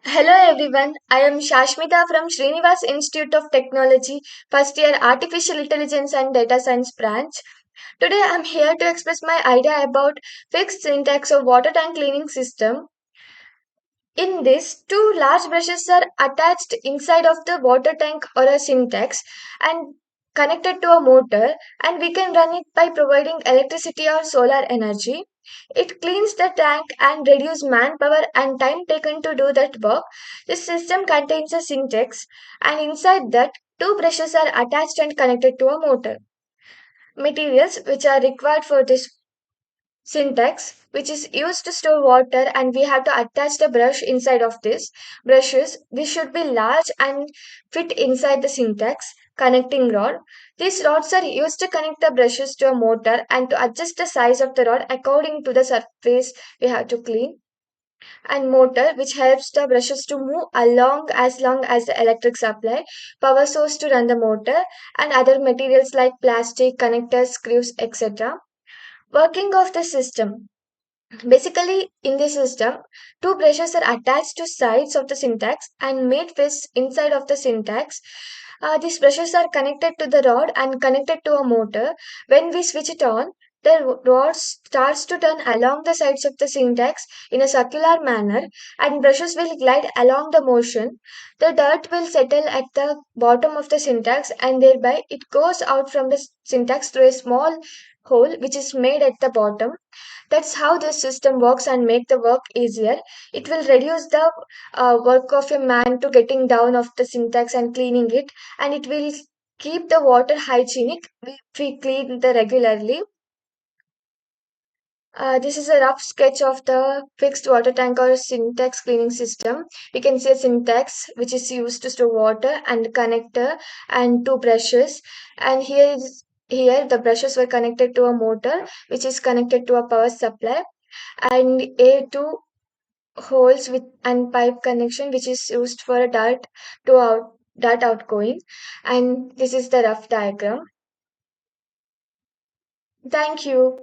Hello everyone, I am Shashmitha from Srinivas Institute of Technology, first year Artificial Intelligence and Data Science branch. Today I am here to express my idea about fixed syntax of water tank cleaning system. In this, two large brushes are attached inside of the water tank or a syntax and connected to a motor, and we can run it by providing electricity or solar energy. It cleans the tank and reduces manpower and time taken to do that work. This system contains a syntax, and inside that, two brushes are attached and connected to a motor. Materials which are required for this syntax, which is used to store water, and we have to attach the brush inside of this brushes. This should be large and fit inside the syntax connecting rod. These rods are used to connect the brushes to a motor and to adjust the size of the rod according to the surface we have to clean, and motor which helps the brushes to move along as long as the electric supply, power source to run the motor, and other materials like plastic connectors, screws, etc. Working of the system. Basically, in this system, two brushes are attached to sides of the syntax and made fist inside of the syntax. These brushes are connected to the rod and connected to a motor. When we switch it on, the rod starts to turn along the sides of the syntax in a circular manner, and brushes will glide along the motion. The dirt will settle at the bottom of the syntax, and thereby it goes out from the syntax through a small hole which is made at the bottom. That's how this system works and make the work easier. It will reduce the work of a man to getting down of the syntax and cleaning it, and it will keep the water hygienic if we clean the regularly. This is a rough sketch of the fixed water tank or syntax cleaning system. We can see a syntax which is used to store water and connector and two brushes. And here the brushes were connected to a motor which is connected to a power supply, and a two holes with and pipe connection which is used for a dart outgoing. And this is the rough diagram. Thank you.